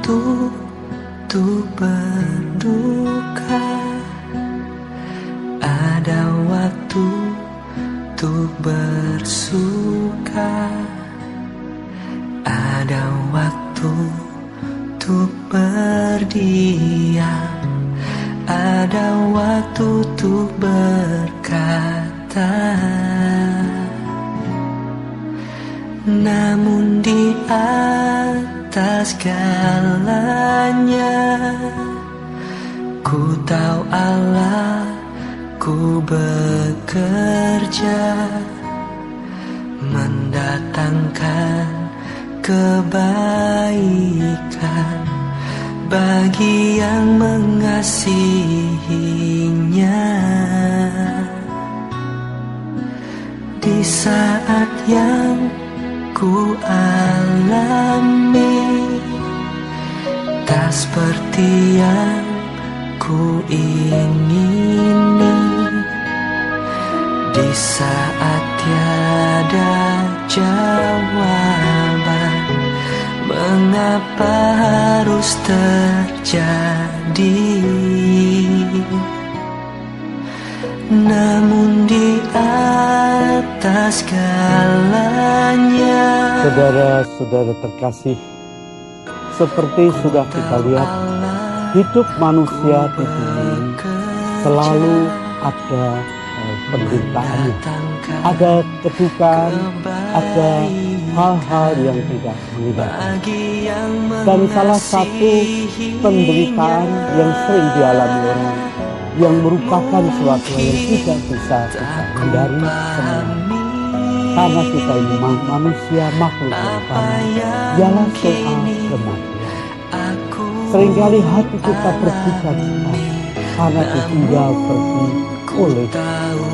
waktu untuk berduka, ada waktu untuk bersuka, ada waktu untuk berdiam, ada waktu untuk berkata. Namun di atas segalanya, ku tahu Allah, ku bekerja mendatangkan kebaikan bagi yang mengasihinya. Di saat yang ku alami tak seperti yang ku ingini, di saat tiada jawaban, mengapa harus terjadi? Namun di atas segalanya, saudara-saudara terkasih, seperti sudah kita lihat, hidup manusia di bumi selalu ada penderitaannya, ada kedukaan, ada hal-hal yang tidak menyenangkan. Dan salah satu penderitaan yang sering dialami orang, yang merupakan suatu yang tidak bisa kita hindari semua, karena kita ini manusia, makhluk yang sama, ialah soal kematian. Seringkali hati kita berduka cita karena ditinggal pergi oleh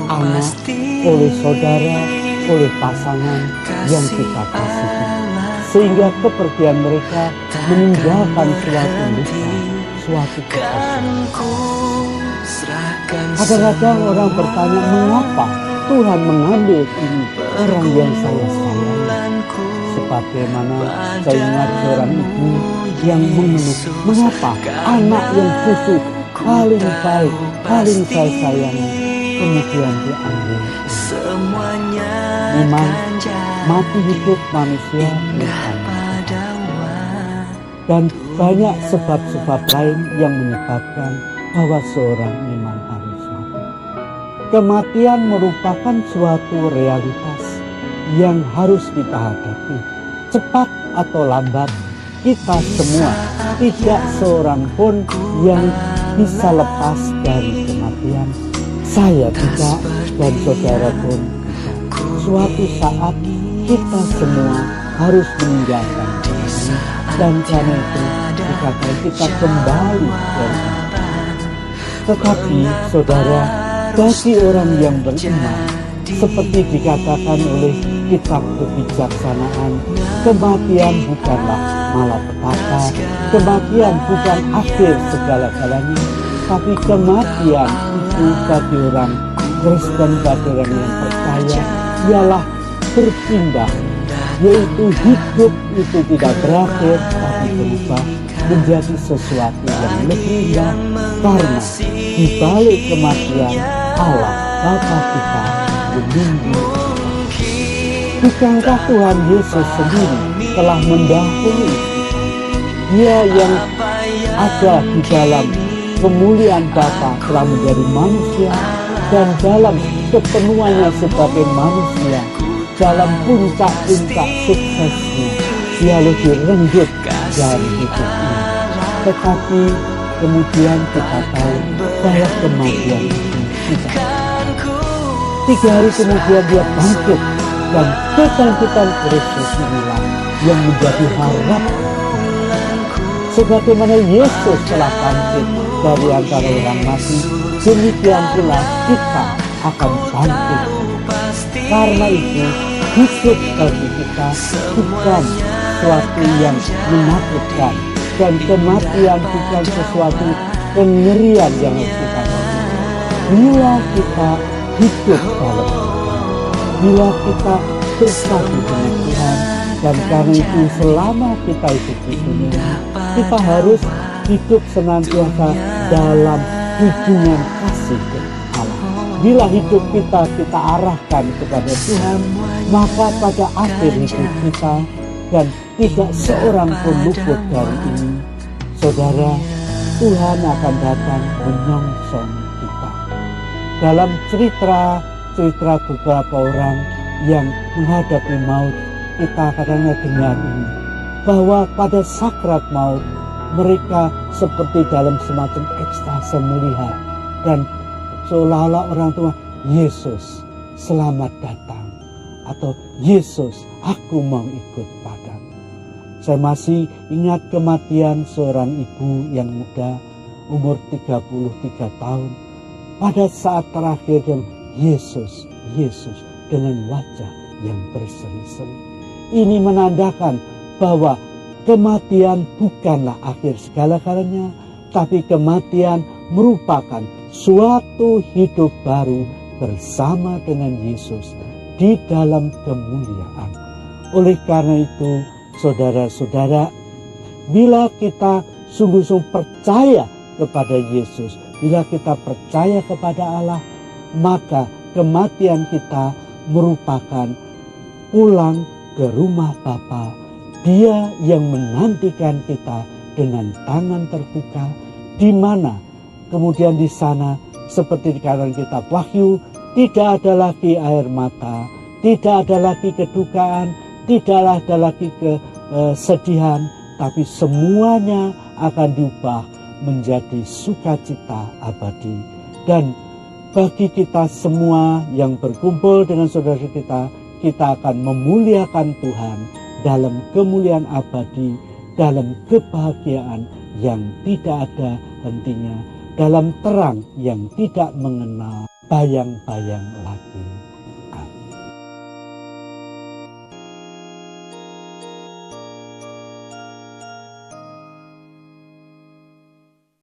anak, oleh saudara, oleh pasangan yang kita kasihi, sehingga kepergian mereka meninggalkan suatu luka, suatu kesedihan. Kadang-kadang orang bertanya, mengapa Tuhan mengambil ini orang yang saya sayangi? Sebagaimana saya ingat seorang ibu yang mengeluh, mengapa anak yang justru paling baik, paling saya sayangi, kemudian diambil. Memang mati hidup manusia bukan, dan banyak sebab-sebab lain yang menyebabkan bahwa seorang memang harus mati. Kematian merupakan suatu realitas yang harus kita hadapi. Cepat atau lambat, kita semua, tidak seorang pun yang bisa lepas dari kematian. Saya tidak, dan saudara pun tidak. Suatu saat kita semua harus meninggalkan dunia, dan karena itu dikatakan kita kembali dari. Tetapi saudara, bagi orang yang beriman, seperti dikatakan oleh kitab kebijaksanaan, kematian bukanlah malapetaka, kematian bukan akhir segala-galanya, tapi kematian itu bagi orang Kristen, bagi orang yang percaya, ialah berpindah, yaitu hidup itu tidak berakhir tapi berubah menjadi sesuatu yang lebih indah, karena di balik kematian Allah Bapa kita menunggu. Bukankah Tuhan Yesus sendiri telah mendahului kita? Dia yang ada di dalam kemuliaan Bapa telah menjadi manusia, dan dalam kepenuhannya sebagai manusia, dalam puncak-puncak suksesnya, dia lebih renggut dari hidup ini. Tetapi kemudian kita tahu bahwa kematian itu tidak. 3 hari kemudian dia bangkit, dan kebangkitan Kristus inilah yang menjadi harapan. Sebagaimana Yesus telah bangkit dari antara orang mati, demikian pula kita akan bangkit. Karena itu hidup bagi kita bukan sesuatu yang menakutkan, dan kematian bukan sesuatu pengerian yang harus kita lakukan. Bila kita hidup dalam Tuhan, bila kita bersatu dengan Tuhan, dan karena itu selama kita hidup di dunia, kita harus hidup senantiasa dalam hubungan kasih dengan Allah. Bila hidup kita arahkan kepada Tuhan, maka pada akhir hidup kita, dan tidak seorang pun luput dari ini, saudara, Tuhan akan datang menyongsong kita. Dalam cerita beberapa orang yang menghadapi maut, kita kadang-kadang dengar ini, bahwa pada sakrat maut mereka seperti dalam semacam ekstase melihat, dan seolah-olah orang tua, Yesus selamat datang, atau Yesus aku mau ikut padamu. Saya masih ingat kematian seorang ibu yang muda, umur 33 tahun. Pada saat terakhir dia, Yesus, Yesus, dengan wajah yang berseri-seri. Ini menandakan bahwa kematian bukanlah akhir segala-galanya, tapi kematian merupakan suatu hidup baru bersama dengan Yesus di dalam kemuliaan. Oleh karena itu, saudara-saudara, bila kita sungguh-sungguh percaya kepada Yesus, bila kita percaya kepada Allah, maka kematian kita merupakan pulang ke rumah Bapa. Dia yang menantikan kita dengan tangan terbuka, di mana kemudian di sana seperti dikatakan kitab Wahyu, tidak ada lagi air mata, tidak ada lagi kedukaan, tidak ada lagi kesedihan, tapi semuanya akan diubah menjadi sukacita abadi. Dan bagi kita semua yang berkumpul dengan saudara kita akan memuliakan Tuhan dalam kemuliaan abadi, dalam kebahagiaan yang tidak ada hentinya, dalam terang yang tidak mengenal bayang-bayang lagi.